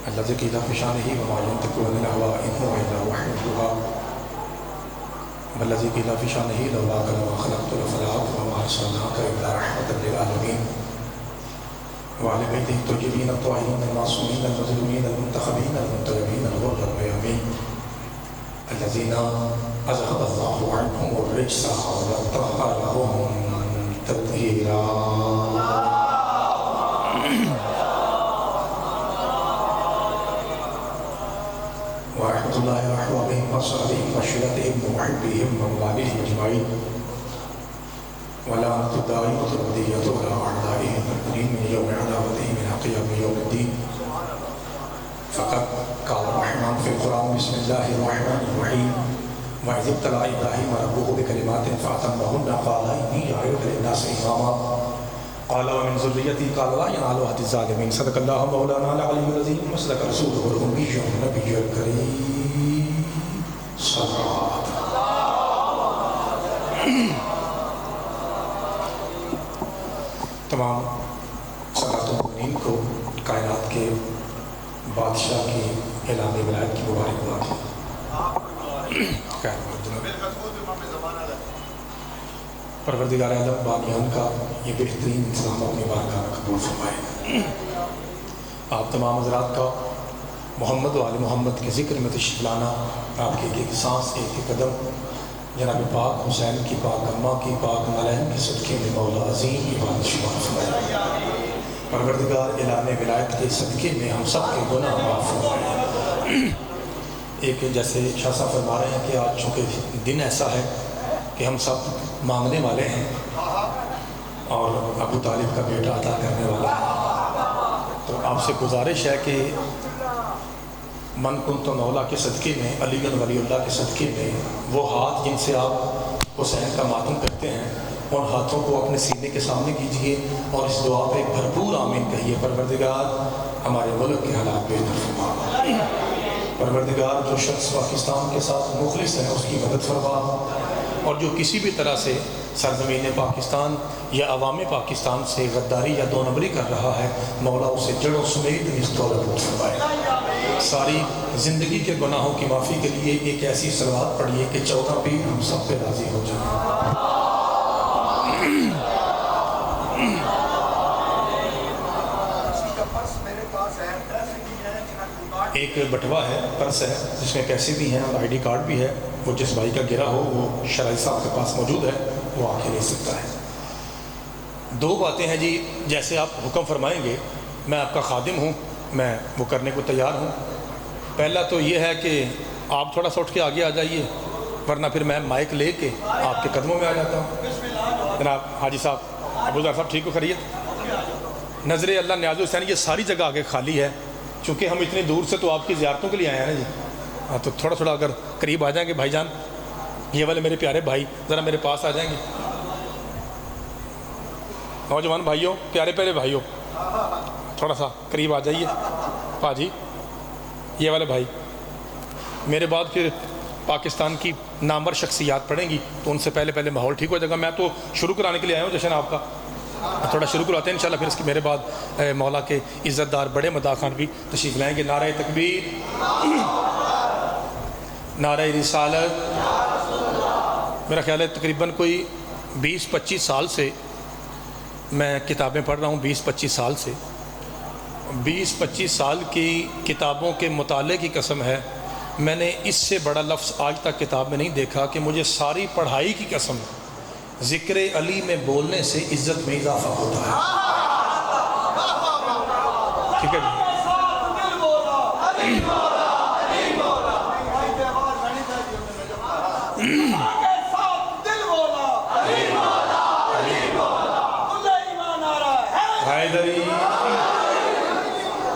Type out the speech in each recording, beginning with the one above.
الذي قيل في شانه وما ينطق عن الهوى إن هو إلا وحي يوحى والذي قيل في شانه لولاك لما خلقت الأفلاك وما أرسلناك إلا رحمة للعالمين وعلى بيته الطيبين الطاهرين المعصومين المظلومين المنتخبين المنتخبين الغر الميامين الذين أذهب الله عنهم الرجس وطهرهم تطهيرا. ورحمة الله وأحبابهم وصحبهم وشيرتهم ومحبهم ومواليهم أجمعين ولعنة الدائمة الأبدية على أعدائهم المؤمنين من يوم عداوتهم إلى قيام يوم الدين. فقد قال الرحمن في القرآن بسم الله الرحمن الرحيم وإذ ابتلى إبراهيم ربه بكلمات فأتمهن قال إني جاعلك للناس إماما قال ومن ذريتي قال لا ينال عهد الظالمين. صدق الله مولانا العلي العظيم وصدق رسوله الأمي النبي الكريم صلى الله عليه وسلم. تمام صلاۃ المؤمنین کو کائنات کے بادشاہ کی اعلان ولایت کی مبارکباد. پروردگار عالم باقیان کا یہ بہترین انتظام اپنی بارگاہ میں قبول فرمائے. آپ تمام حضرات کا محمد و آل محمد کے ذکر میں تشریف لانا، آپ کی ایک سانس ایک قدم جناب پاک حسین کی پاک اماں کی پاک نالین کے صدقے میں مولا عظیم عبادت شمار فرمائے. پروردگار اعلان ولایت کے صدقے میں ہم سب کے گناہ معاف فرمائے. ایک جیسے شاہ صاحب فرما رہے ہیں کہ آج چونکہ دن ایسا ہے کہ ہم سب مانگنے والے ہیں اور ابو طالب کا بیٹا عطا کرنے والا ہے، تو آپ سے گزارش ہے کہ من کنت مولا کے صدقے میں علی ولی اللہ کے صدقے میں وہ ہاتھ جن سے آپ حسین کا ماتم کرتے ہیں ان ہاتھوں کو اپنے سینے کے سامنے کیجئے اور اس دعا پہ بھرپور آمین کہیے. پروردگار ہمارے ملک کے حالات بہتر فرما. پروردگار جو شخص پاکستان کے ساتھ مخلص ہے اس کی مدد فرما، اور جو کسی بھی طرح سے سرزمین پاکستان یا عوام پاکستان سے غداری یا دو نمبری کر رہا ہے مولا اسے جڑوں سمیت اس دولت فرمائے. ساری زندگی کے گناہوں کی معافی کے لیے ایک ایسی صلوات پڑھیے کہ 14 پیر ہم سب پہ راضی ہو جائیں. ایک بٹوا ہے، پرس ہے جس میں پیسے بھی ہیں اور آئی ڈی کارڈ بھی ہے. وہ جس بھائی کا گرا ہو وہ شرائع صاحب کے پاس موجود ہے، وہ آ کے لے سکتا ہے. دو باتیں ہیں جی، جیسے آپ حکم فرمائیں گے میں آپ کا خادم ہوں، میں وہ کرنے کو تیار ہوں. پہلا تو یہ ہے کہ آپ تھوڑا سا اٹھ کے آگے آ جائیے، ورنہ پھر میں مائک لے کے آپ کے قدموں میں آ جاتا ہوں. جناب حاجی صاحب، ابوذر صاحب ٹھیک ہو؟ خیریت؟ نظر اللہ نیاز حسین یہ ساری جگہ آگے خالی ہے، چونکہ ہم اتنی دور سے تو آپ کی زیارتوں کے لیے آئے ہیں نا جی. ہاں تو تھوڑا تھوڑا اگر قریب آ جائیں گے بھائی جان، یہ والے میرے پیارے بھائی ذرا میرے پاس آ جائیں گے. نوجوان بھائیوں، پیارے پیارے بھائیوں، تھوڑا سا قریب آ جائیے. جی یہ والے بھائی میرے بعد پھر پاکستان کی نامور شخصیات پڑھیں گی تو ان سے پہلے ماحول ٹھیک ہو جائے گا. میں تو شروع کرانے کے لیے آیا ہوں جشن آپ کا، تھوڑا شروع کراتے ہیں انشاءاللہ. پھر اس کے میرے بعد مولا کے عزت دار بڑے مداح خان بھی تشریف لائیں گے. نعرہ تکبیر، نعرہ رسالت. میرا خیال ہے تقریباً کوئی 20-25 سال سے میں کتابیں پڑھ رہا ہوں. 20-25 سال سے 20-25 سال کی کتابوں کے مطالعے کی قسم ہے میں نے اس سے بڑا لفظ آج تک کتاب میں نہیں دیکھا کہ مجھے ساری پڑھائی کی قسم ذکر علی میں بولنے سے عزت میں اضافہ ہوتا ہے. ٹھیک ہے جی.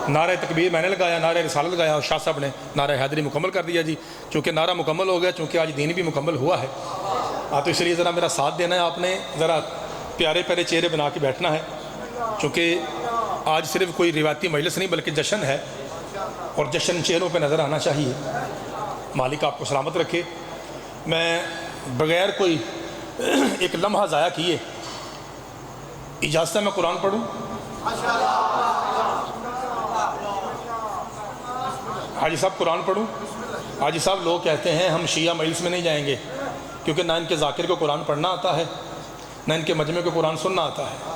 نعرہ تکبیر میں نے لگایا، نعرہ رسالت لگایا اور شاہ صاحب نے نعرہ حیدری مکمل کر دیا جی. چونکہ نعرہ مکمل ہو گیا، چونکہ آج دین بھی مکمل ہوا ہے تو اس لیے ذرا میرا ساتھ دینا ہے. آپ نے ذرا پیارے پیارے چہرے بنا کے بیٹھنا ہے، چونکہ آج صرف کوئی روایتی مجلس نہیں بلکہ جشن ہے اور جشن چہروں پہ نظر آنا چاہیے. مالک آپ کو سلامت رکھے. میں بغیر کوئی ایک لمحہ ضائع کیے اجازت ہے میں قرآن پڑھوں؟ حاجی صاحب قرآن پڑھوں؟ حاجی صاحب لوگ کہتے ہیں ہم شیعہ مجلس میں نہیں جائیں گے کیونکہ نہ ان کے ذاکر کو قرآن پڑھنا آتا ہے نہ ان کے مجمع کو قرآن سننا آتا ہے۔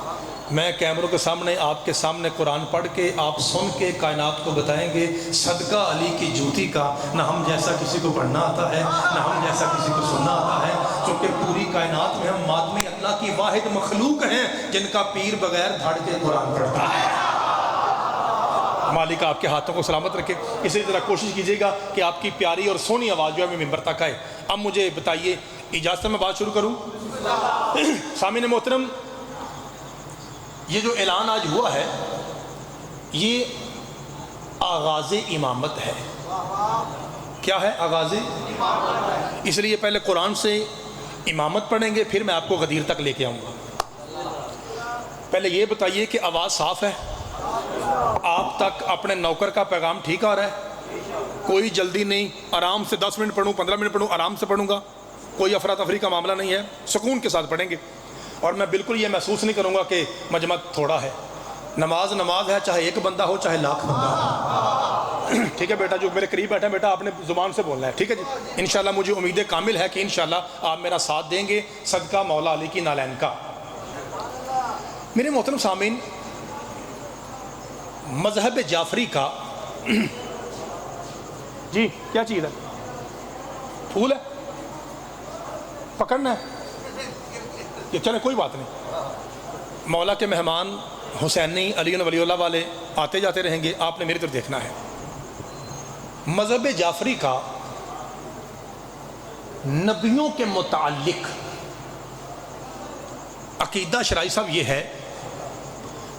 میں کیمروں کے سامنے آپ کے سامنے قرآن پڑھ کے آپ سن کے کائنات کو بتائیں گے صدقہ علی کی جوتی کا، نہ ہم جیسا کسی کو پڑھنا آتا ہے نہ ہم جیسا کسی کو سننا آتا ہے، کیونکہ پوری کائنات میں ہم مادمی اللہ کی واحد مخلوق ہیں جن کا پیر بغیر دھڑ کے قرآن پڑھتا ہے۔ مالک آپ کے ہاتھوں کو سلامت رکھے۔ اسی طرح کوشش کیجیے گا کہ آپ کی پیاری اور سونی آواز جو ہے میں ممبر تک آئے۔ اب مجھے بتائیے، اجازت میں بات شروع کروں؟ سامعین محترم، یہ جو اعلان آج ہوا ہے یہ آغاز امامت ہے۔ کیا ہے؟ آغاز امامت۔ اس لیے پہلے قرآن سے امامت پڑھیں گے، پھر میں آپ کو غدیر تک لے کے آؤں گا۔ پہلے یہ بتائیے کہ آواز صاف ہے؟ آپ تک اپنے نوکر کا پیغام ٹھیک آ رہا ہے؟ کوئی جلدی نہیں، آرام سے 10 منٹ پڑھوں 15 منٹ پڑھوں، آرام سے پڑھوں گا، کوئی افراتفری کا معاملہ نہیں ہے، سکون کے ساتھ پڑھیں گے۔ اور میں بالکل یہ محسوس نہیں کروں گا کہ مجمع تھوڑا ہے۔ نماز نماز ہے، چاہے ایک بندہ ہو چاہے لاکھ بندہ ہو۔ ٹھیک ہے بیٹا، جو میرے قریب بیٹھا ہے بیٹا آپ نے زبان سے بولنا ہے، ٹھیک ہے جی؟ انشاءاللہ مجھے امید کامل ہے کہ انشاءاللہ آپ میرا ساتھ دیں گے، صدقہ مولا علی کی نالین کا۔ میرے محترم سامعین، مذہب جعفری کا جی کیا چیز ہے؟ پھول ہے؟ پکڑنا ہے؟ یہ چلے کوئی بات نہیں، مولا کے مہمان حسینی علی ولی اللہ والے آتے جاتے رہیں گے، آپ نے میری طرف دیکھنا ہے۔ مذہب جعفری کا نبیوں کے متعلق عقیدہ شرعی صاحب یہ ہے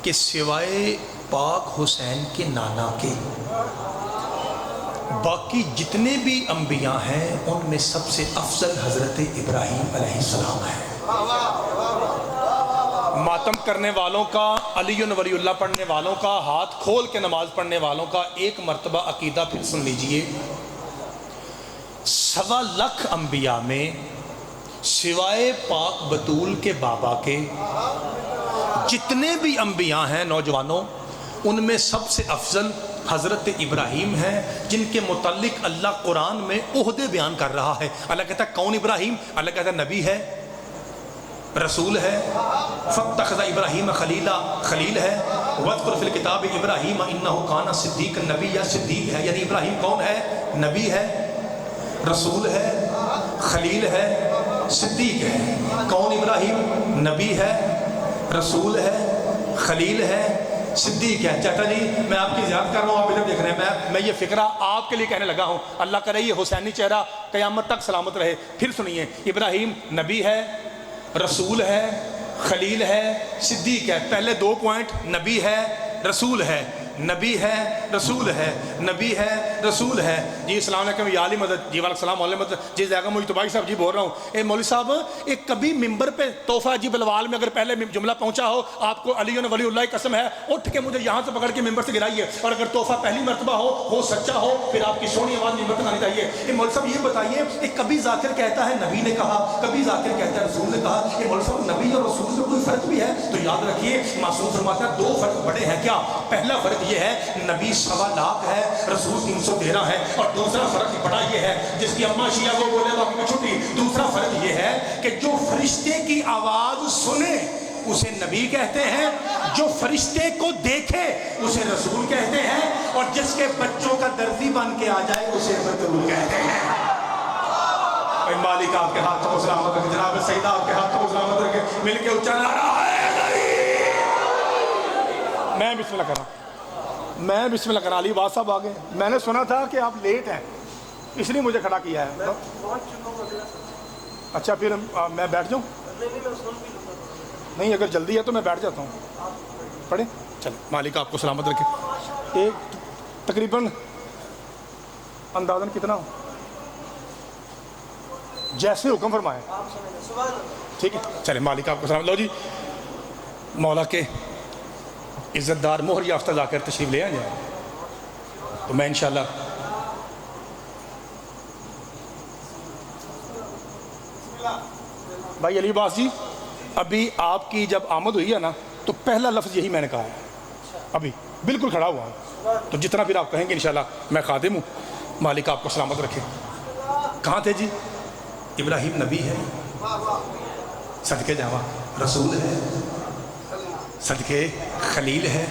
کہ سوائے پاک حسین کے نانا کے باقی جتنے بھی انبیاء ہیں ان میں سب سے افضل حضرت ابراہیم علیہ السلام ہے۔ ماتم کرنے والوں کا، علی ولی اللہ پڑھنے والوں کا، ہاتھ کھول کے نماز پڑھنے والوں کا ایک مرتبہ عقیدہ پھر سن لیجئے۔ 1.25 لاکھ انبیاء میں سوائے پاک بطول کے بابا کے جتنے بھی انبیاء ہیں نوجوانوں، ان میں سب سے افضل حضرت ابراہیم ہیں، جن کے متعلق اللہ قرآن میں عہدے بیان کر رہا ہے۔ اللہ کہتا ہے کون ابراہیم؟ اللہ کہتا ہے نبی ہے، رسول ہے، فاتخذ ابراہیم خلیلا، خلیل ہے، واذکر فی الکتاب ابراہیم انہ کان صدیقا نبیا، صدیق ہے، یعنی ابراہیم کون ہے؟ نبی ہے، رسول ہے، خلیل ہے، صدیق ہے۔ کون ابراہیم؟ نبی ہے، رسول ہے، خلیل ہے، صدیق ہے۔ چاچا جی میں آپ کی زیادت کر رہا ہوں، آپ ادھر دیکھ رہے ہیں، میں یہ فکرہ آپ کے لیے کہنے لگا ہوں، اللہ کرے یہ حسینی چہرہ قیامت تک سلامت رہے۔ پھر سنیے، ابراہیم نبی ہے، رسول ہے، خلیل ہے، صدیق ہے۔ پہلے 2 پوائنٹ، نبی ہے، رسول ہے، نبی ہے، رسول ہے، نبی ہے، رسول ہے۔ جی السلام علیکم، یا علی مدد، جی وعلیکم السلام علیہ مدد، جی زیادہ مجتبائی صاحب جی بول رہا ہوں۔ اے مولوی صاحب، ایک کبھی ممبر پہ تحفہ جی بلوال میں اگر پہلے جملہ پہنچا ہو، آپ کو علی ولی اللہ کی قسم ہے اٹھ کے مجھے یہاں سے پکڑ کے ممبر سے گرائیے، اور اگر تحفہ پہلی مرتبہ ہو سچا ہو، پھر آپ کی سونی آواز ممبر تک آنی چاہیے۔ اے مولوی صاحب یہ بتائیے، ایک کبھی ذاکر کہتا ہے نبی نے کہا، کبھی ذاکر کہتا ہے رسول نے کہا، اے مولوی صاحب نبی اور رسول میں کوئی فرق بھی ہے؟ تو یاد رکھیے معصوم فرماتا ہے 2 فرق بڑے ہیں۔ کیا؟ پہلا فرق یہ ہے نبی 1.25 لاکھ ہے، رسول 313 ہے، اور دوسرا فرق بڑا یہ ہے، جس کی اماں شیعہ کو بولے باقی میں چھٹی، دوسرا فرق یہ ہے کہ جو فرشتے کی آواز سنے اسے نبی کہتے ہیں، جو فرشتے کو دیکھے اسے رسول کہتے ہیں، اور جس کے بچوں کا درزی بن کے آ جائے اسے مطلوب کہتے ہیں۔ مالک آپ کے ہاتھوں کو سلامت رکھے، جناب سیدہ آپ کے ہاتھوں کو سلامت رکھے، مل کے اچھا نعرہ ہے نبی۔ میں بسم اللہ کر رہا ہوں، میں بسم اللہ کرا۔ علی واضح صاحب آگے، میں نے سنا تھا کہ آپ لیٹ ہیں اس لیے مجھے کھڑا کیا ہے۔ اچھا پھر میں بیٹھ جاؤں؟ نہیں اگر جلدی ہے تو میں بیٹھ جاتا ہوں، پڑھیں چلیں۔ مالک آپ کو سلامت رکھے۔ ایک تقریباً اندازاً کتنا ہو جیسے حکم فرمائے، ٹھیک ہے چلیں۔ مالک آپ کو سلامت۔ لو جی مولا کے عزت دار مہر یافتہ جا کر تشریف لے آئیں جائیں تو میں انشاءاللہ بھائی علی عباس جی ابھی آپ کی جب آمد ہوئی ہے نا تو پہلا لفظ یہی میں نے کہا ہے ابھی بالکل کھڑا ہوا ہوں، تو جتنا پھر آپ کہیں گے انشاءاللہ میں خادم ہوں، مالک آپ کو سلامت رکھے۔ کہاں تھے جی؟ ابراہیم نبی ہے، صدقے جاواں رسول ہے، صدقے خلیل ہے،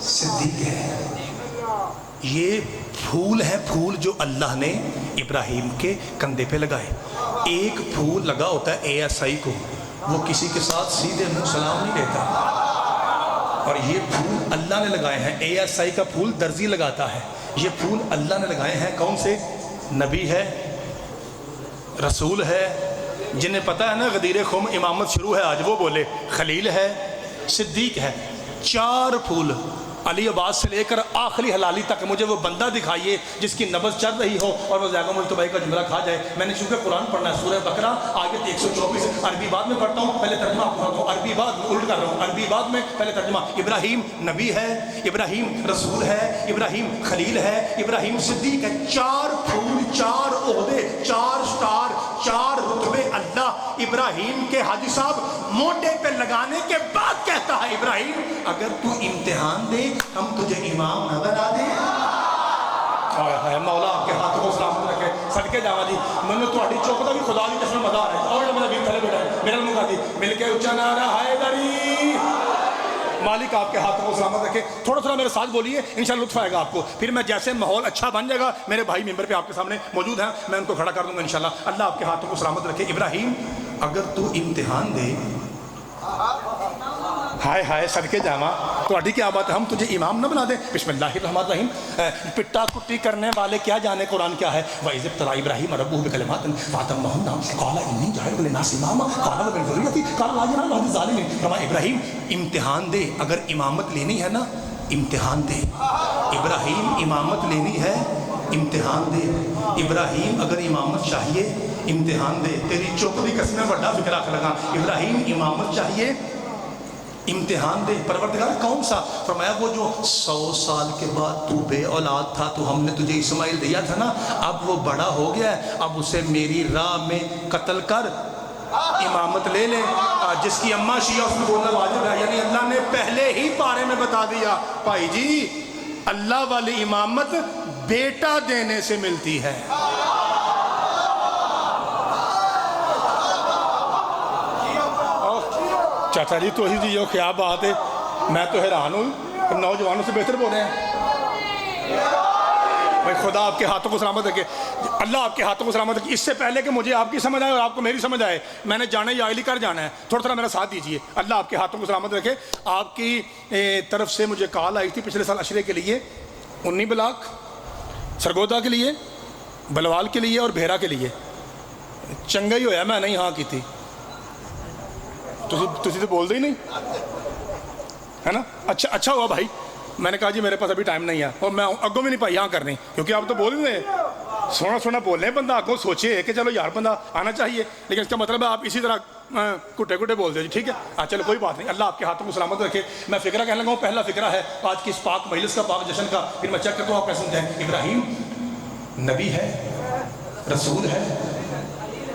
صدیق ہے۔ یہ پھول ہے، پھول جو اللہ نے ابراہیم کے کندھے پہ لگائے۔ ایک پھول لگا ہوتا ہے ASI کو، وہ کسی کے ساتھ سیدھے منہ سلام نہیں دیتا، اور یہ پھول اللہ نے لگائے ہیں۔ ASI کا پھول درزی لگاتا ہے، یہ پھول اللہ نے لگائے ہیں۔ کون سے؟ نبی ہے، رسول ہے، جنہیں پتہ ہے نا غدیر خم امامت شروع ہے آج، وہ بولے خلیل ہے، صدیق ہے۔ 4 پھول علی عباس سے لے کر آخری حلالی تک مجھے وہ بندہ دکھائیے جس کی نبض چل رہی ہو اور وہ زیادہ مجتبی کا جملہ کھا جائے۔ میں نے چونکہ قرآن پڑھنا ہے، سورہ بقرہ آیت 124، عربی بعد میں پڑھتا ہوں، پہلے ترجمہ آپ پڑھتا ہوں، عربی بعد الٹ کر رہا ہوں، عربی بعد میں پہلے ترجمہ۔ ابراہیم نبی ہے، ابراہیم رسول ہے، ابراہیم خلیل ہے، ابراہیم صدیق ہے۔ 4 پھول، 4 عہدے، 4 سٹار، 4 رتبے اللہ ابراہیم کے حاجی صاحب موٹے پہ لگانے کے بعد کہتا ہے ابراہیم اگر تو امتحان دے ہم تجھے امام نہ بنا دیں۔ مولا آپ کے ہاتھوں کو سلامت رکھے، صدقے جاواں جی۔ میں نے تہاڈی چوک دا بھی خدا دی قسم مزہ آ رہا ہے، اور میرا ویر تھلے بیٹھا ہے، میرا منہ دی مل کے اونچا نعرہ حیدری۔ مالک آپ کے ہاتھوں کو سلامت رکھے۔ تھوڑا تھوڑا میرے ساتھ بولیے، انشاءاللہ لطف آئے گا آپ کو۔ پھر میں جیسے ماحول اچھا بن جائے گا، میرے بھائی ممبر پہ آپ کے سامنے موجود ہیں، میں ان کو کھڑا کر دوں گا انشاءاللہ۔ اللہ آپ کے ہاتھوں کو سلامت رکھے۔ ابراہیم اگر تو امتحان دے، ہائے ہائے صدقے جاواں تہاڈی کیا بات ہے، ہم تجھے امام نہ بنا دیں۔ بسم اللہ الرحمن الرحیم۔ پٹا کٹی کرنے والے کیا جانے قرآن کیا ہے۔ وَإِذِ ابْتَلَىٰ إِبْرَاهِيمَ رَبُّهُ بِكَلِمَاتٍ فَأَتَمَّهُنَّ قَالَ إِنِّي جَاعِلُكَ لِلنَّاسِ إِمَامًا قَالَ وَمِن ذُرِّيَّتِي قَالَ لَا يَنَالُ عَهْدِي الظَّالِمِينَ۔ فرمایا ابراہیم امتحان دے، اگر امامت لینی ہے نا امتحان دے۔ ابراہیم امامت لینی ہے امتحان دے۔ ابراہیم اگر امامت چاہیے امتحان دے۔ تیری چپ دی قسمیں بڑا فکر رکھ لگا۔ ابراہیم امامت چاہیے امتحان دے۔ پروردگار کون سا؟ فرمایا وہ جو 100 سال کے بعد تو بے اولاد تھا تو ہم نے تجھے اسماعیل دیا تھا نا، اب وہ بڑا ہو گیا ہے، اب اسے میری راہ میں قتل کر امامت لے لے۔ جس کی اماں شیعہ اس میں بولنا واجب ہے، یعنی اللہ نے پہلے ہی پارے میں بتا دیا بھائی جی اللہ والی امامت بیٹا دینے سے ملتی ہے۔ چاچا جی تو ہی جی یہ کیا بات ہے، میں تو حیران ہوں، نوجوانوں سے بہتر بول رہے ہیں۔ بھائی خدا آپ کے ہاتھوں کو سلامت رکھے، اللہ آپ کے ہاتھوں کو سلامت رکھے۔ اس سے پہلے کہ مجھے آپ کی سمجھ آئے اور آپ کو میری سمجھ آئے، میں نے جانا یا علی کر جانا ہے، تھوڑا تھوڑا میرا ساتھ دیجئے۔ اللہ آپ کے ہاتھوں کو سلامت رکھے۔ آپ کی طرف سے مجھے کال آئی تھی پچھلے سال عشرے کے لیے، 19 بلاک، سرگودا کے لیے، بلوال کے لیے اور بھیرا کے لیے۔ چنگا ہی ہویا میں نہیں ہاں کی تھی، تسی تو بول دے ہی نہیں ہے نا۔ اچھا ہوا بھائی، میں نے کہا جی میرے پاس ابھی ٹائم نہیں ہے، اور میں اگوں بھی نہیں پائی یہاں کرنی، کیونکہ آپ تو بول رہے ہیں سونا بول رہے ہیں، بندہ اگوں سوچے کہ چلو یار بندہ آنا چاہیے، لیکن اس کا مطلب ہے آپ اسی طرح کٹے بول دیں جی، ٹھیک ہے چلو کوئی بات نہیں۔ اللہ آپ کے ہاتھوں کو سلامت رکھے۔ میں فکرہ کہنے لگا ہوں، پہلا فکرہ ہے آج کی اس پاک مجلس کا، پاک جشن کا، پھر میں چیک کرتا ہوں آپ کیسے سمجھیں۔ ابراہیم نبی ہے، رسول ہے،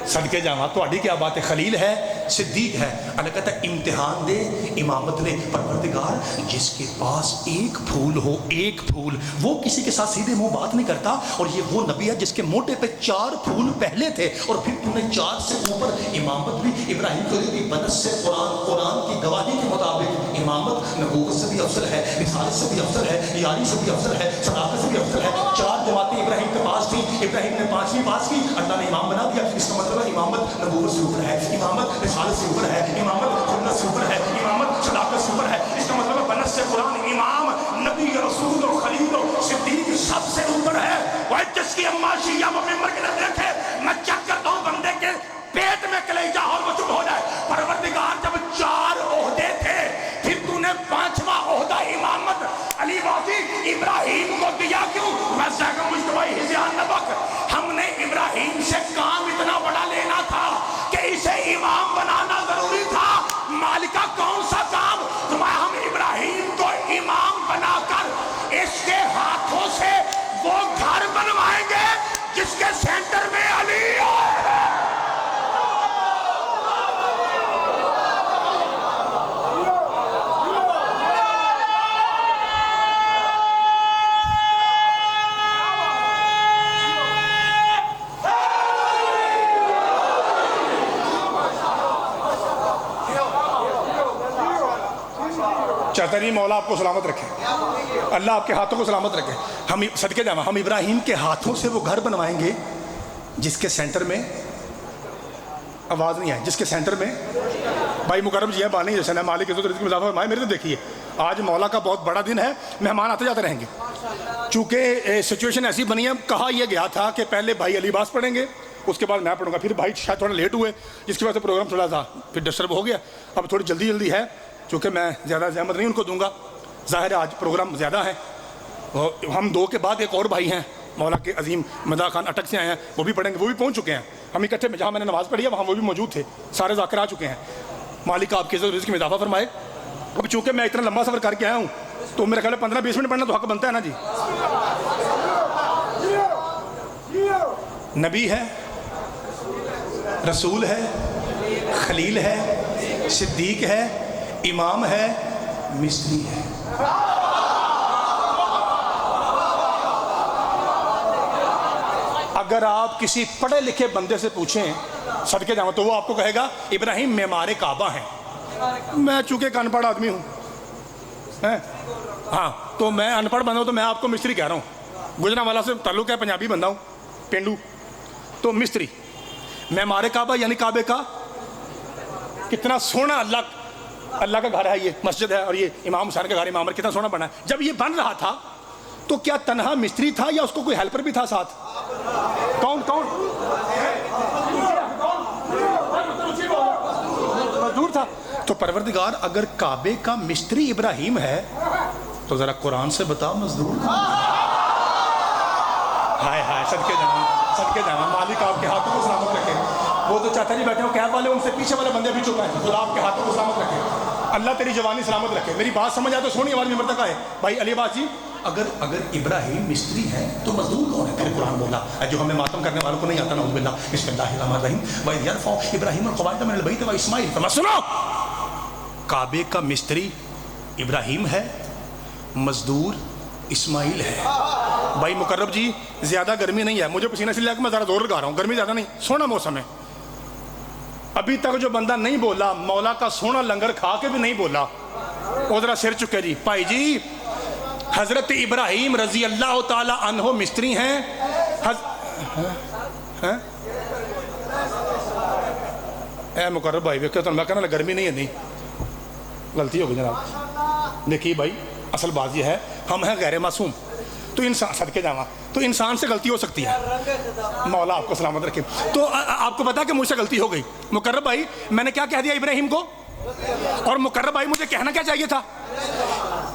صدقے جاواں تہاڈی کیا بات ہے، خلیل ہے، صدیق ہے۔ اللہ کہتا ہے امتحان دے امامت لے۔ پروردگار جس کے پاس ایک پھول ہو، ایک پھول، وہ کسی کے ساتھ سیدھے منہ بات نہیں کرتا، اور یہ وہ نبی ہے جس کے موٹے پہ 4 پھول پہلے تھے، اور پھر تم نے 4 سے اوپر امامت بھی ابراہیم کو دی۔ بنس سے قرآن کی گواہی کے مطابق امامت نبوت سے بھی افضل ہے، رسالت سے بھی افضل ہے، یاری سے بھی افضل ہے، صداقت سے بھی افضل ہے۔ 4 جماعتیں ابراہیم کے پاس تھیں، ابراہیم نے 5ویں پاس کی، اللہ نے امام بنا دیا۔ اس کا مطلب امامت نبوت سے اوپر ہے، امامت رسالت سے اوپر ہے، امامت سنت سے اوپر ہے، امامت صداقت سے اوپر ہے۔ اس کا مطلب ہے بنس سے قرآن امام نبی رسول و خلیل و صدیق سب سے اوپر ہے۔ وہ جس کی اماں شیعہ وہ ممبر کے اندر دیکھے، میں چیک کرتا ہوں بندے کے پیٹ میں کلیجہ اور وہ چپ ہو جائے۔ پروردگار جب 4 عہدے تھے، پھر تو نے 5واں عہدہ امامت علی واضح ابراہیم کو دیا کیوں؟ ویسا کہ مجتبی حزیان نبک، ہم نے ابراہیم سے کام اتنا بڑا لینا تھا کہ اسے امام بنانا ضروری تھا۔ مالکہ کون سا کام؟ تمہیں ہم ابراہیم چاہتا نہیں مولا آپ کو سلامت رکھے، اللہ آپ کے ہاتھوں کو سلامت رکھے. ہم صدقے جاواں ہم ابراہیم کے ہاتھوں سے وہ گھر بنوائیں گے جس کے سینٹر میں آواز نہیں آئی، جس کے سینٹر میں بھائی مکرم جی ہے بانی جیسے نا مالک عزت رزق میں اضافہ فرمائے. میرے تو دیکھیے آج مولا کا بہت بڑا دن ہے، مہمان آتے جاتے رہیں گے. چونکہ سچویشن ایسی بنی ہے، کہا یہ گیا تھا کہ پہلے بھائی علی باس پڑھیں گے، اس کے بعد میں پڑھوں گا. پھر بھائی شاید تھوڑا لیٹ ہوئے جس کی وجہ سے پروگرام تھوڑا سا پھر ڈسٹرب ہو گیا. اب تھوڑی جلدی ہے چونکہ میں زیادہ زحمت نہیں ان کو دوں گا. ظاہر ہے آج پروگرام زیادہ ہے. ہم دو کے بعد ایک اور بھائی ہیں مولا کے عظیم مدا خان اٹک سے آئے ہیں، وہ بھی پڑھیں گے، وہ بھی پہنچ چکے ہیں. ہم اکٹھے جہاں میں نے نماز پڑھی ہے وہاں وہ بھی موجود تھے، سارے ذاکر آ چکے ہیں. مالک آپ کے رزق میں اضافہ فرمائے. اب چونکہ میں اتنا لمبا سفر کر کے آیا ہوں تو میرے خیال ہے 15-20 منٹ پڑھنا تو حق بنتا ہے نا جی. نبی ہے، رسول ہے، خلیل ہے، صدیق ہے، امام ہے، مستری ہے. اگر آپ کسی پڑھے لکھے بندے سے پوچھیں صدقے جاواں تو وہ آپ کو کہے گا ابراہیم معمار کعبہ ہیں. میں چونکہ ایک ان پڑھ آدمی ہوں، ہاں تو میں ان پڑھ بندہ ہوں تو میں آپ کو مستری کہہ رہا ہوں. گجرانوالا سے تعلق ہے، پنجابی بندہ ہوں، پینڈو. تو مستری معمار کعبہ یعنی کعبے کا کتنا سونا اللہ کا گھر ہے، یہ مسجد ہے اور یہ امام حسین کا گھر امام کتنا سونا بنا ہے. جب یہ بن رہا تھا تو کیا تنہا مستری تھا یا اس کو کوئی ہیلپر بھی تھا ساتھ؟ کون مزدور تھا. تو پروردگار اگر کعبے کا مستری ابراہیم ہے تو ذرا قرآن سے بتا مزدور. ہائے ہائے صدقے جاواں مالک آپ کے ہاتھوں کو سلامت رکھے. وہ تو چاچا جی بیٹھے ہو کیب والے، ان سے پیچھے والے بندے بھی چپ ہیں. خدا آپ کے ہاتھوں کو سلامت رکھے، اللہ تیری جوانی سلامت رکھے. میری بات سمجھ آئے تو سونی آواز میں تک آئے. بھائی علی باس جی اگر ابراہیم مستری ہے تو مزدور کون ہے؟ پھر قرآن بولا جو ہمیں ماتم کرنے والوں کو نہیں آتا نعوذ باللہ. بسم اللہ الرحمن الرحیم وَإِذْ يَرْفَعُ إِبْرَاهِيمُ الْقَوَاعِدَ مِنَ الْبَيْتِ وَإِسْمَاعِيلُ. فرمایا سنو، کعبے کا مستری ابراہیم ہے، مزدور اسماعیل ہے. بھائی مقرب جی زیادہ گرمی نہیں ہے، مجھے پسینہ سے لے کے میں ذرا زور لگا رہا ہوں، گرمی زیادہ نہیں، سونا موسم ہے. ابھی تک جو بندہ نہیں بولا مولا کا سونا لنگر کھا کے بھی نہیں بولا وہ ذرا سر چکے. جی بھائی جی حضرت ابراہیم رضی اللہ تعالی عنہ مستری ہیں. اے مقرب بھائی ویکھو تو میں کہنا گرمی نہیں ہے، نہیں غلطی ہو گئی جناب. دیکھیے بھائی اصل بات یہ ہے ہم ہیں غیر معصوم، تو انسان صدقے جاواں تو انسان سے غلطی ہو سکتی ہے، مولا آپ کو سلامت رکھے. تو آپ کو پتا کہ مجھ سے غلطی ہو گئی. مقرب بھائی میں نے کیا کہہ دیا ابراہیم کو، اور مقرب بھائی مجھے کہنا کیا چاہیے تھا؟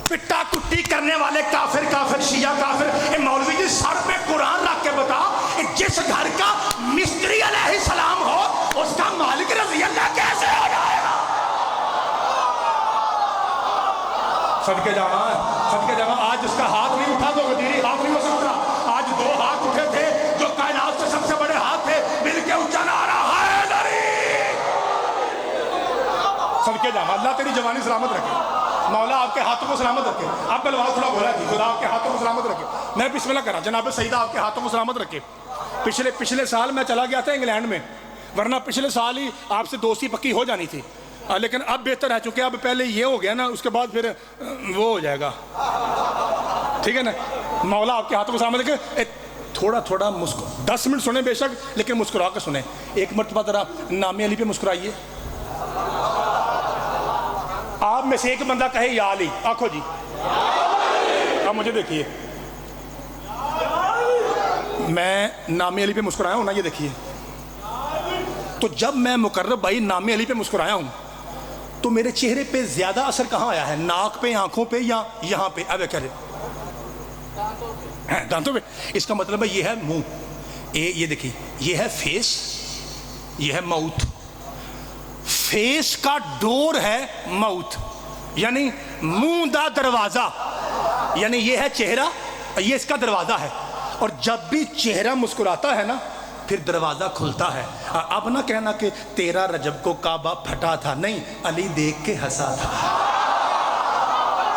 پٹا کٹی کرنے والے کافر شیعہ کافر. اے مولوی جی سر پہ قرآن رکھ کے بتا جس گھر کا مستری علیہ السلام ہو اس کا مالک رضی اللہ کیسے ہو جائے گا؟ صدقے جاواں آج اس کا ہاتھ نہیں اٹھا تو غدیری ہاتھ نہیں ہو سکتا. آج دو ہاتھ اٹھے تھے جو کائنات سے سب سے بڑے ہاتھ تھے، مل کے اونچا نعرہ حیدری. صدقے جاواں اللہ تیری جوانی سلامت رکھے، مولا آپ کے ہاتھوں کو سلامت رکھے. آپ بلواز تھوڑا بولا جی خدا آپ کے ہاتھوں کو سلامت رکھے. میں بسم اللہ کرا جناب سیدہ آپ کے ہاتھوں کو سلامت رکھے. پچھلے سال میں چلا گیا تھا انگلینڈ میں، ورنہ پچھلے سال ہی آپ سے دوستی پکی ہو جانی تھی، لیکن اب بہتر ہے چونکہ اب پہلے یہ ہو گیا نا، اس کے بعد پھر وہ ہو جائے گا. ٹھیک ہے نا، مولا آپ کے ہاتھوں کو سلامت رکھے. تھوڑا 10 منٹ سنیں بے شک لیکن مسکرا کے سنیں. ایک مرتبہ ذرا نام علی پہ مسکرائیے. آپ میں سے ایک بندہ کہے یا علی، آنکھو جی اب مجھے دیکھیے، میں نام علی پہ مسکرایا ہوں نا، یہ دیکھیے. تو جب میں مقرب بھائی نام علی پہ مسکرایا ہوں تو میرے چہرے پہ زیادہ اثر کہاں آیا ہے؟ ناک پہ، آنکھوں پہ، یا یہاں پہ؟ اب کہہ رہے دانتوں پہ. اس کا مطلب ہے یہ ہے منہ، یہ دیکھیے یہ ہے فیس، یہ ہے ماؤتھ. فیس کا ڈور ہے ماؤتھ، یعنی منہ دا دروازہ، یعنی یہ ہے چہرہ، یہ اس کا دروازہ ہے. اور جب بھی چہرہ مسکراتا ہے نا پھر دروازہ کھلتا ہے. اب نہ کہنا کہ 13 رجب کو کعبہ پھٹا تھا، نہیں، علی دیکھ کے ہنسا تھا.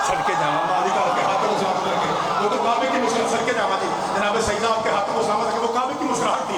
صدقے جاواں مالک آپ کے ہاتھوں کو سلامت رکھے. وہ تو کعبے کی مسکراہٹ. صدقے جاواں جی جناب سیدہ آپ کے ہاتھوں کو سلامت رکھے. وہ کعبے کی مسکراہٹ تھی.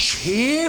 6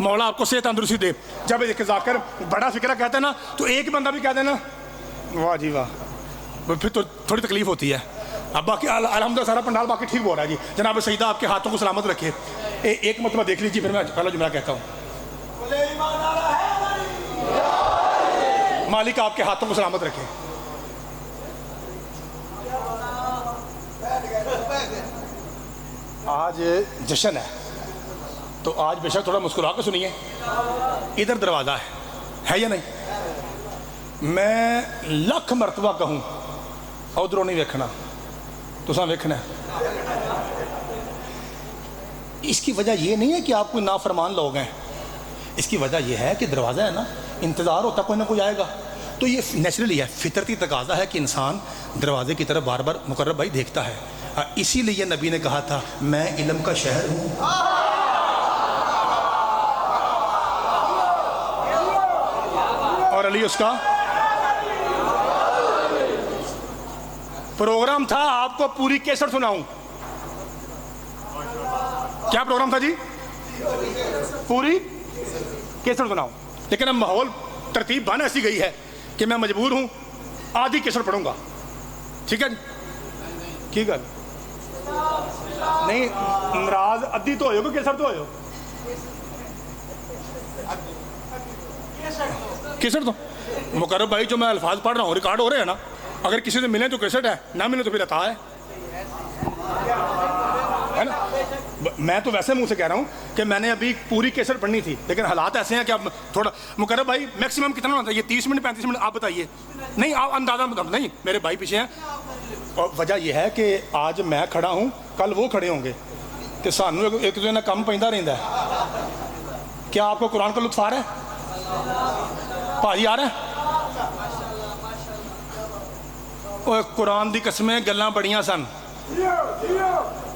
مولا آپ کو صحت تندرستی دے. جب ایک ذاکر بڑا فکرہ کہتا ہے نا تو ایک بندہ بھی کہہ دینا واہ جی واہ, پھر تو تھوڑی تکلیف ہوتی ہے. اب باقی الحمدللہ سارا پنڈال باقی ٹھیک ہو رہا ہے جی. جناب سیدہ آپ کے ہاتھوں کو سلامت رکھے. ایک مرتبہ دیکھ لیجیے پھر میں پہلا جملہ کہتا ہوں. مالک آپ کے ہاتھوں کو سلامت رکھے. آج جشن ہے تو آج بے شک تھوڑا مسکرا کے سنیے. ادھر دروازہ ہے یا نہیں؟ میں لکھ مرتبہ کہوں ادھروں نہیں ویکھنا تو ویکھنا ہے. اس کی وجہ یہ نہیں ہے کہ آپ کوئی نافرمان لوگ ہیں, اس کی وجہ یہ ہے کہ دروازہ ہے نا, انتظار ہوتا کوئی نہ کوئی آئے گا. تو یہ نیچرلی ہے, فطرتی تقاضا ہے کہ انسان دروازے کی طرف بار بار مقرب بھائی دیکھتا ہے. اسی لیے نبی نے کہا تھا میں علم کا شہر ہوں. اور علی اس کا پروگرام تھا آپ کو پوری کیسٹ سناؤں. کیا پروگرام تھا جی؟ پوری کیسٹ سناؤں. لیکن اب ماحول ترتیب بن ایسی گئی ہے کہ میں مجبور ہوں آدھی کیسٹ پڑھوں گا. ٹھیک ہے جی, ٹھیک ہے. نہیں ناراض ادھی تو ہوئے ہو کہ کیسٹ تو ہوئے ہو؟ کیسٹ تو مقرب بھائی جو میں الفاظ پڑھ رہا ہوں ریکارڈ ہو رہے ہیں نا, اگر کسی سے ملیں تو کیسٹ ہے, نہ ملیں تو پھر عطا ہے نا. میں تو ویسے منہ سے کہہ رہا ہوں کہ میں نے ابھی پوری کیسٹ پڑھنی تھی, لیکن حالات ایسے ہیں کہ اب تھوڑا. مقرب بھائی میکسیمم کتنا ہوتا ہے یہ 30 منٹ 35 منٹ آپ بتائیے. نہیں آپ اندازہ نہیں, میرے بھائی پیچھے ہیں. اور وجہ یہ ہے کہ آج میں کھڑا ہوں کل وہ کھڑے ہوں گے کہ سانو ایک دوسرے نے کم پہنتا رہتا ہے. کیا آپ کو قرآن کا لطف آ رہا ہے بھائی, آ رہا ہے؟ قرآن دی قسمیں گلاں بڑیاں سن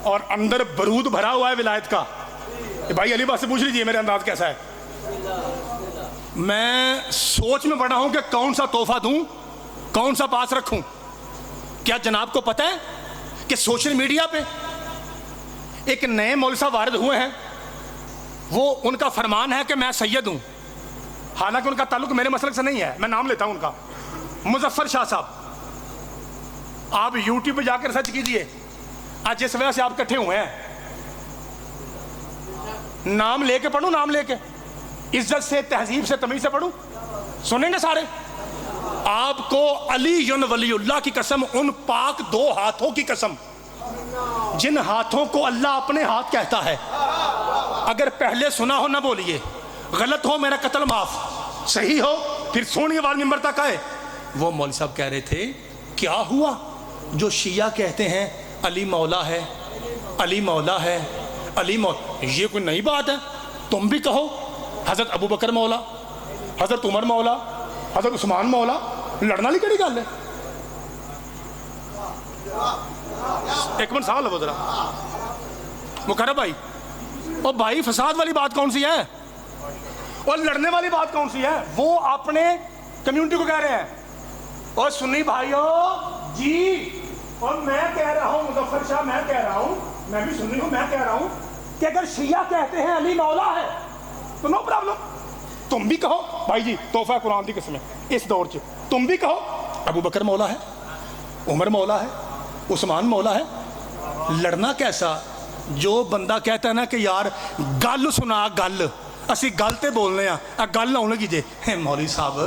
اور اندر برود بھرا ہوا ہے ولایت کا. بھائی علی بات سے پوچھ لیجیے میرے انداز کیسا ہے. میں سوچ میں پڑا ہوں کہ کون سا تحفہ دوں, کون سا پاس رکھوں. کیا جناب کو پتہ ہے کہ سوشل میڈیا پہ ایک نئے مولوی صاحب وارد ہوئے ہیں, وہ ان کا فرمان ہے کہ میں سید ہوں, حالانکہ ان کا تعلق میرے مسلک سے نہیں ہے. میں نام لیتا ہوں ان کا, مظفر شاہ صاحب. آپ یوٹیوب پہ جا کر سرچ کیجئے, آج جس وجہ سے آپ کٹھے ہوئے ہیں, نام لے کے پڑھوں, نام لے کے عزت سے تہذیب سے تمیز سے پڑھوں, سنیں گے سارے. آپ کو علی ولی اللہ کی قسم, ان پاک 2 ہاتھوں کی قسم جن ہاتھوں کو اللہ اپنے ہاتھ کہتا ہے, اگر پہلے سنا ہو نہ بولیے, غلط ہو میرا قتل معاف, صحیح ہو پھر سونی آواز ممبر تک آئے. وہ مولوی صاحب کہہ رہے تھے کیا ہوا جو شیعہ کہتے ہیں علی مولا ہے, علی مولا ہے, علی مولا. یہ کوئی نئی بات ہے, تم بھی کہو حضرت ابو بکر مولا, حضرت عمر مولا, حضرت عثمان مولا. لڑنا لی کڑی گل ہے. ایک منٹ سوال لو ذرا مقرب بھائی. اور بھائی فساد والی بات کون سی ہے اور لڑنے والی بات کون سی ہے؟ وہ اپنے کمیونٹی کو کہہ رہے ہیں اور سنی بھائیو جی, اور میں کہہ رہا ہوں مظفر شاہ, میں کہہ رہا ہوں, میں بھی سنی ہوں, میں کہہ رہا ہوں کہ اگر شیعہ کہتے ہیں علی مولا ہے تو نو پرابلم, تم بھی کہو بھائی جی تحفہ قرآن کی قسم ہے اس دور چ, تم بھی کہو ابو بکر مولا ہے, عمر مولا ہے, عثمان مولا ہے. لڑنا کیسا؟ جو بندہ کہتا ہے نا کہ یار گل سنا, گل اسی گل تے بولنے ہیں, گل نہ ہونے کیجیے. مولوی صاحب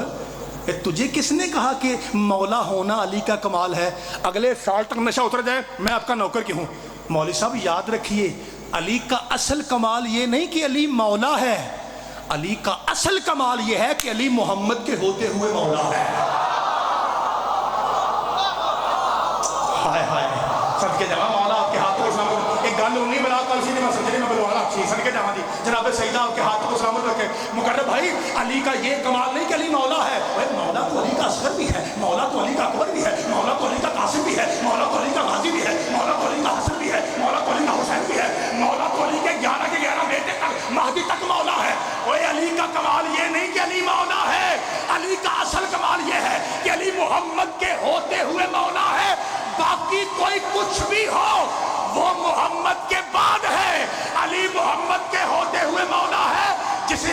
تجھے کس نے کہا کہ مولا ہونا علی کا کمال ہے؟ اگلے سال تک نشہ اتر جائے میں آپ کا نوکر کی ہوں. مولوی صاحب یاد رکھیے, علی کا اصل کمال یہ نہیں کہ علی مولا ہے, علی کا اصل کمال یہ ہے کہ علی محمد کے ہوتے ہوئے مولا ہے. ہائے ہائے صدقے جاواں مولا آپ کے ہاتھوں کو سلامت. ایک گل نہیں بنا کل سی میں سمجھنے میں بلوانا اچھی صدقے جاواں دی جناب سیدہ آپ کے ہاتھوں کو سلامت رکھے. مقرب بھائی علی کا یہ کمال نہیں کہ علی مولا ہے, مولا تو علی کا اصغر بھی ہے, مولا تو علی کا اکبر بھی ہے, مولا تو علی کا قاسم بھی ہے, مولا تو علی کا غازی بھی ہے, مولا تو علی کا حسن بھی ہے, مولا تو علی کا حسین بھی ہے, مولا تو علی کے 11 کے 11 بیٹے تک مہدی تک مولا ہے. علی کا کمال یہ نہیں کہ علی مولا ہے, علی کا اصل کمال یہ ہے کہ علی محمد کے ہوتے ہوئے مولا ہے. باقی کوئی کچھ بھی ہو وہ محمد کے بعد ہے, علی محمد کے ہوتے ہوئے مولا ہے. جسے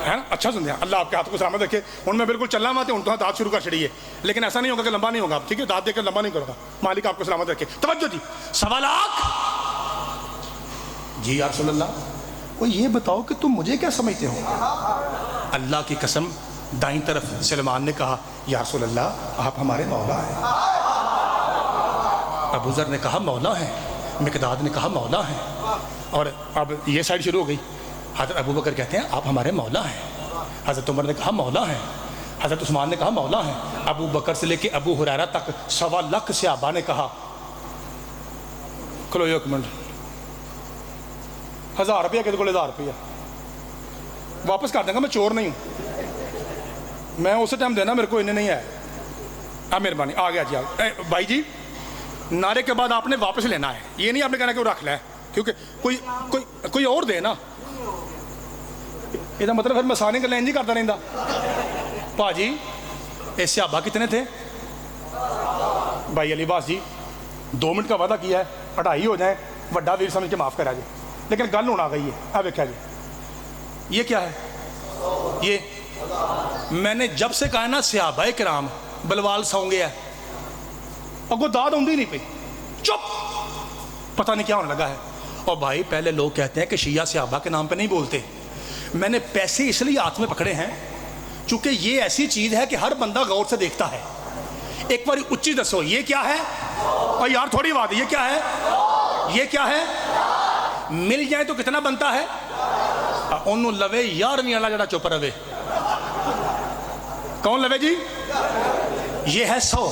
ہے نا, اچھا سنتے ہیں. اللہ آپ کے ہاتھ کو سلامت رکھے. ان میں بالکل چلنا مت ہے, ان تو دانت شروع کر چڑیے, لیکن ایسا نہیں ہوگا کہ لمبا نہیں ہوگا, ٹھیک ہے, دانت دے کر لمبا نہیں کروں گا. مالک آپ کو سلامت رکھے. توجہ جی, 1.25 لاکھ. جی یا رسول اللہ, وہ یہ بتاؤ کہ تم مجھے کیا سمجھتے ہو؟ اللہ کی قسم, دائیں طرف سلمان نے کہا یا رسول اللہ آپ ہمارے مولا ہیں. ابو ذر نے کہا مولا ہیں, مقداد نے کہا مولا ہیں, اور اب یہ سائڈ شروع ہو گئی. حضرت ابو بکر کہتے ہیں آپ ہمارے مولا ہیں. حضرت عمر نے کہا مولا ہیں. حضرت عثمان نے کہا مولا ہیں. ابو بکر سے لے کے ابو ہریرہ تک 1.25 لاکھ صحابہ نے کہا کھلو ایک منٹ, 1000 روپیہ کسی کو 1000 روپیہ واپس کر دیں گا, میں چور نہیں ہوں, میں اسی ٹائم دینا میرے کو انہیں نہیں ہے. مہربانی, آ گیا جی. بھائی جی, نعرے کے بعد آپ نے واپس لینا ہے, یہ نہیں آپ نے کہنا کہ وہ رکھ لے, کیونکہ کوئی اور دے نا, یہ مطلب پھر میں سانے کا لین جی کرتا رہتا. پا جی یہ صحابہ کتنے تھے؟ بھائی علی باس جی 2 منٹ کا وعدہ کیا ہے, 2.5 ہو جائیں, وڈا ویر سمجھ کے معاف کرا جی, لیکن گل ہونا گئی ہے. اب دیکھا جی یہ کیا ہے, یہ میں نے جب سے کہا نا صحابہ کرام بلوال سو گیا ہے, اگو داد ہوندی نہیں پئی, چپ, پتہ نہیں کیا ہونے لگا ہے. اور بھائی پہلے لوگ کہتے ہیں کہ شیعہ صحابہ کے نام پہ نہیں بولتے. میں نے پیسے اس لیے ہاتھ میں پکڑے ہیں چونکہ یہ ایسی چیز ہے کہ ہر بندہ غور سے دیکھتا ہے. ایک بار اچھی دسو یہ کیا ہے, اور یار تھوڑی بات, یہ کیا ہے, یہ کیا ہے, مل جائے تو کتنا بنتا ہے, انہوں لوے یار نہیں اللہ جڑا چپ رہے. کون لوے جی؟ یہ ہے 100,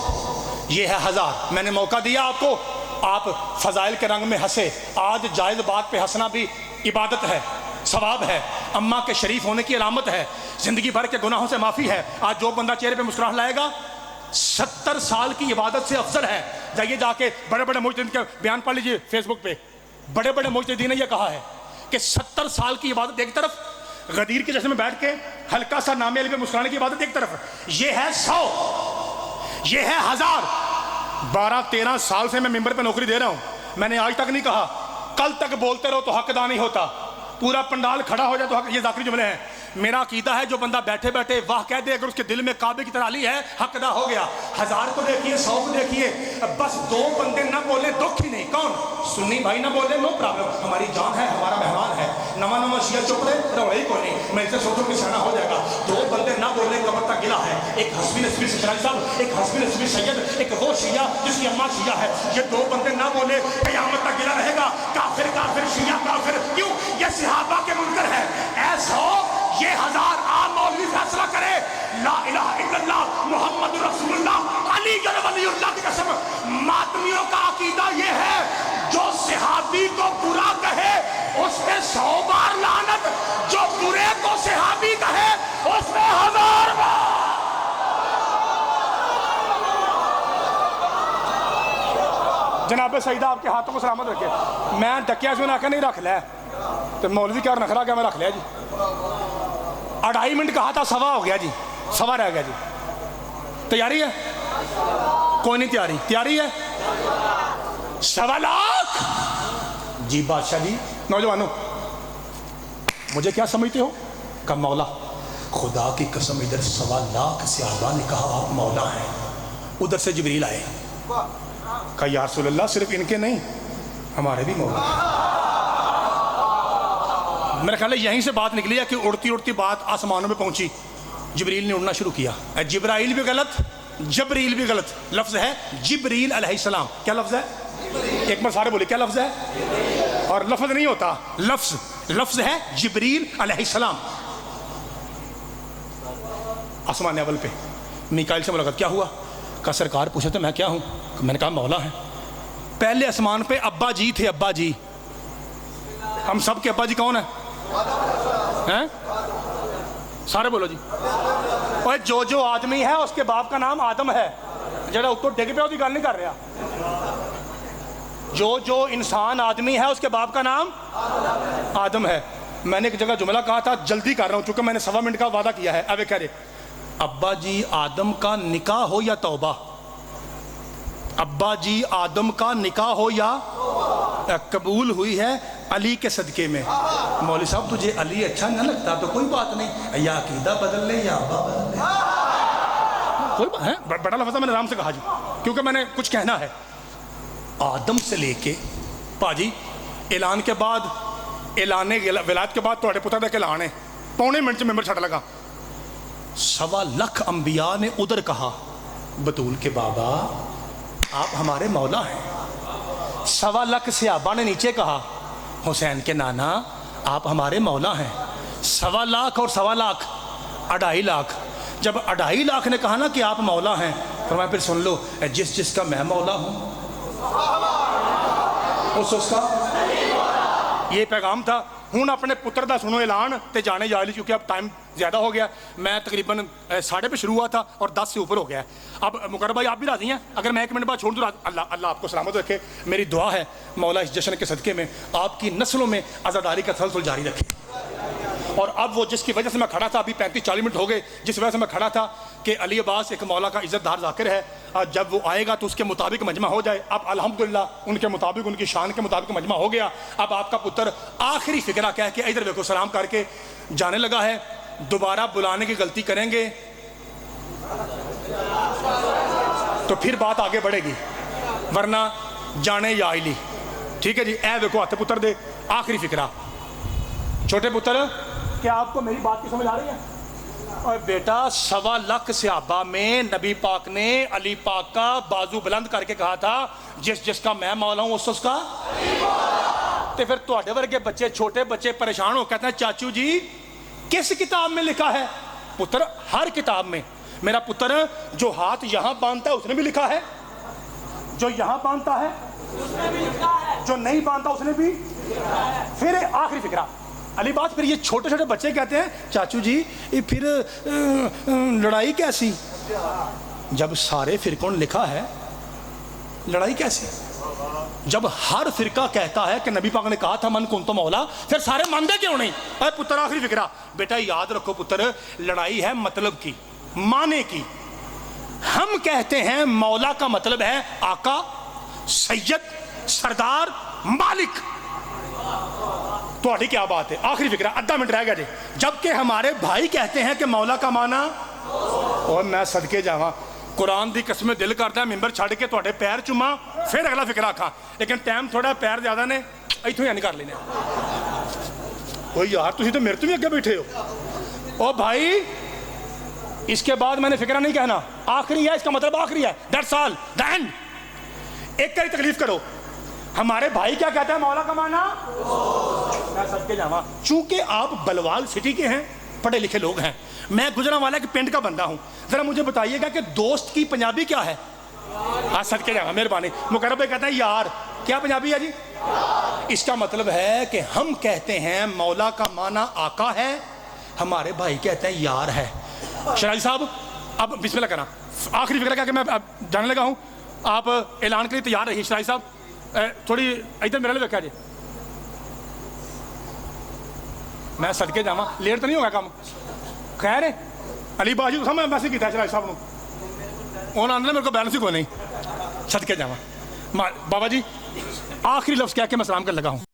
یہ ہے 1000. میں نے موقع دیا آپ کو, آپ فضائل کے رنگ میں ہنسے. آج جائز بات پہ ہنسنا بھی عبادت ہے, ثواب ہے, اماں کے شریف ہونے کی علامت ہے, زندگی بھر کے گناہوں سے معافی ہے. آج جو بندہ چہرے پہ مسکراہٹ لائے گا 70 سال کی عبادت سے افضل ہے. جائیے جا کے بڑے بڑے مجتہدین کے بیان پڑھ لیجیے فیس بک پہ, بڑے بڑے مجتہدین نے یہ کہا ہے کہ 70 سال کی عبادت ایک طرف, غدیر کے جیسے میں بیٹھ کے ہلکا سا نام علی پہ مسکرانے کی عبادت ایک طرف. یہ ہے 100, یہ ہے 1000. 12-13 سال سے میں ممبر پہ نوکری دے رہا ہوں, میں نے آج تک نہیں کہا کل تک بولتے رہو تو حق ادا نہیں ہوتا, پورا پنڈال کھڑا ہو جائے تو حق. یہ ذاکری جملے ہیں. میرا عقیدہ ہے جو بندہ بیٹھے بیٹھے واہ کہہ دے, اگر اس کے دل میں کعبے کی ترالی ہے حق ادا ہو گیا. 1000 کو دیکھیے, 100 کو دیکھیے, بس 2 بندے نہ بولے دکھ ہی نہیں. کون؟ سنی بھائی نہ بولے, نو پرابلم, ہماری جان ہے, ہمارا مہمان ہے. نواں شیعہ چپ رہے روڑے ہی کوئی نہیں, میں اسے سوچوں کہ سیاح ہو جائے گا. 2 بندے نہ بولے قبر تک گلا ہے. ایک حسبی نسبی سچرائی صاحب, ایک حسبی نسبی سید, ایک وہ شیعہ جس کی اماں شیعہ ہے. یہ 2 بندے نہ بولے قیامت تک گلا رہے گا. کافر کافر, شیعہ کافر. کیوں؟ یہ صحابہ کے منکر ہے. ایسا ہو یہ 1000 عام مولوی فیصلہ کرے لا الہ الا اللہ محمد رسول اللہ علی ولی اللہ کی قسم. ماتمیوں کا عقیدہ یہ ہے جو صحابی کو برا کہے اس پہ 100 بار لعنت, جو برے کو صحابی کہے اس پہ 1000 بار. جناب سیدہ آپ کے ہاتھوں کو سلامت رکھے. میں ڈکیا سے آ کے نہیں رکھ لیا تو مولوی کیا نخرا کیا میں رکھ لیا جی. 2.5 منٹ کہا تھا, 1.25 ہو گیا جی, 1.25 رہ گیا جی. تیاری ہے؟ کوئی نہیں تیاری, تیاری ہے؟ 1.25 لاکھ جی. بادشاہ جی, نوجوانوں مجھے کیا سمجھتے ہو؟ کہ مولا. خدا کی قسم ادھر 1.25 لاکھ صحابہ نے کہا آپ مولا ہیں. ادھر سے جبریل آئے, کہا یا رسول اللہ صرف ان کے نہیں ہمارے بھی مولا. میرا خیال ہے یہیں سے بات نکلی ہے کہ اڑتی اڑتی بات آسمانوں میں پہنچی. جبریل نے اڑنا شروع کیا. جبرائیل بھی غلط, جبریل بھی غلط. لفظ ہے جبریل علیہ السلام. کیا لفظ ہے؟ ایک بار سارے بولے کیا لفظ ہے. اور لفظ نہیں ہوتا, لفظ ہے جبریل علیہ السلام. آسمان اول پہ میکائیل سے ملاقات. کیا ہوا؟ کہا سرکار پوچھے تو میں کیا ہوں. میں نے کہا مولا ہے. پہلے آسمان پہ ابا جی تھے, ابا جی. ہم سب کے ابا جی کون ہیں؟ سارے بولو جی. اور جو آدمی ہے اس کے باپ کا نام آدم ہے. جڑا اتو ڈگ پہ ہوتی گل نہیں کر رہا. جو انسان آدمی ہے اس کے باپ کا نام آدم ہے. میں نے ایک جگہ جملہ کہا تھا, جلدی کر رہا ہوں چونکہ میں نے 1.25 منٹ کا وعدہ کیا ہے. اب کہہ رہے ابا جی آدم کا نکاح ہو یا توبہ, ابا جی آدم کا نکاح ہو یا قبول ہوئی ہے. علی کے صدقے میں. مولوی صاحب تجھے علی اچھا نہ لگتا تو کوئی بات نہیں, یا عقیدہ بدل لے یا ابا بدل لے, کوئی بات ہے. بڑا لفظ میں نے آرام سے کہا جی, کیونکہ میں نے کچھ کہنا ہے. آدم سے لے کے پاجی اعلان کے بعد, اعلان ولایت کے بعد تھوڑے پتر دے کے اعلان ہے, پونے منٹ سے ممبر چھٹ لگا. 1.25 لاکھ انبیاء نے ادھر کہا بطول کے بابا آپ ہمارے مولا ہیں. 1.25 لاکھ صحابہ نے نیچے کہا حسین کے نانا آپ ہمارے مولا ہیں. 1.25 لاکھ اور 1.25 لاکھ 2.5 لاکھ. جب 2.5 لاکھ نے کہا نا کہ آپ مولا ہیں, فرمایا پھر سن لو, جس کا میں مولا ہوں اس کا یہ پیغام تھا. ہوں اپنے پتر دا سنو اعلان تے جانے جا لی, کیونکہ اب ٹائم زیادہ ہو گیا. میں تقریباً 7:30 پہ شروع ہوا تھا اور 10 سے اوپر ہو گیا ہے. اب مقرر بھائی آپ بھی راضی ہیں اگر میں 1 منٹ بعد چھوڑ دوں؟ اللہ آپ کو سلامت رکھے. میری دعا ہے مولا اس جشن کے صدقے میں آپ کی نسلوں میں عزاداری کا تسلسل جاری رکھے. اور اب وہ جس کی وجہ سے میں کھڑا تھا, ابھی 35-40 منٹ ہو گئے, جس وجہ سے میں کھڑا تھا کہ علی عباس ایک مولا کا عزت دار ذاکر ہے, جب وہ آئے گا تو اس کے مطابق مجمع ہو جائے. اب الحمدللہ ان کے مطابق, ان کی شان کے مطابق مجمع ہو گیا. اب آپ کا پتر آخری فکرہ کہہ کے ادھر دیکھو سلام کر کے جانے لگا ہے. دوبارہ بلانے کی غلطی کریں گے تو پھر بات آگے بڑھے گی, ورنہ جانے یا علی. ٹھیک ہے جی, اے دیکھو ہاتھ پتر دے آخری فکرہ. چھوٹے پتر کیا آپ کو میری بات کی سمجھ آ رہی ہے؟ اور بیٹا 1.25 لاکھ صحابہ میں نبی پاک نے علی پاک کا بازو بلند کر کے کہا تھا جس کا میں مولا ہوں اس کا. تو پھر تواڈے ورگے بچے, چھوٹے بچے پریشان ہو کہتے ہیں چاچو جی کس کتاب میں لکھا ہے؟ پتر ہر کتاب میں. میرا پتر جو ہاتھ یہاں باندھتا ہے اس نے بھی لکھا ہے, جو یہاں باندھتا ہے اس نے بھی لکھا ہے, جو نہیں باندھتا اس نے بھی. پھر آخری فکرہ علی بات. پھر یہ چھوٹے چھوٹے بچے کہتے ہیں چاچو جی پھر لڑائی کیسی؟ جب سارے فرقوں نے لکھا ہے لڑائی کیسی؟ جب ہر فرقہ کہتا ہے کہ نبی پاک نے کہا تھا من کنتم مولا, پھر سارے ماندے کیوں نہیں؟ اے پتر آخری فکرہ. بیٹا یاد رکھو پتر, لڑائی ہے مطلب کی, معنی کی. ہم کہتے ہیں مولا کا مطلب ہے آقا, سید, سردار, مالک. تو کیا بات ہے؟ آخری فکرہ, آدھا منٹ رہ گیا جی. جبکہ ہمارے بھائی کہتے ہیں کہ مولا کا معنی, اور میں صدقے جاواں قرآن دی قسم دل کرتا ہے ممبر چھڑ کے تواڈے پیر چوما پھر اگلا فکرہ کھا, لیکن ٹائم تھوڑا پیر زیادہ نے ایتھوں ہی کر لینے. او یار تسی تو میرے تو بھی اگے بیٹھے ہو. او بھائی اس کے بعد میں نے فکرہ نہیں کہنا, آخری ہے, اس کا مطلب آخری ہے, دیٹس آل, دی اینڈ. ایک کری تکلیف کرو. ہمارے بھائی کیا کہتا ہے مولا کا معنی؟ میں صدقے جاواں, چونکہ آپ بلوال سٹی کے ہیں, پڑھے لکھے لوگ ہیں, میں گجرا والا کے پنڈ کا بندہ ہوں, ذرا مجھے بتائیے گا کہ دوست کی پنجابی کیا ہے؟ صدقے جاواں مہربانی. مقرب کہتا ہے یار, کیا پنجابی ہے جی؟ اس کا مطلب ہے کہ ہم کہتے ہیں مولا کا معنی آقا ہے, ہمارے بھائی کہتے ہیں یار ہے. شرائع صاحب اب بسم اللہ کرنا, آخری فکرہ کیا کہ میں جانے لگا ہوں, آپ اعلان کے لیے تیار رہیے. شرائع صاحب تھوڑی ادھر میرے لیے دیکھا جی, میں صدقے جاواں, لیٹ تو نہیں ہوگا کام؟ خیر ہے علی باجی تو میں میسج کیا شرائع صاحب کو, انہوں نے میرے کو بیلنس ہی کوئی نہیں. صدقے جاواں بابا جی, آخری لفظ کہہ کے میں سلام کر لگا ہوں.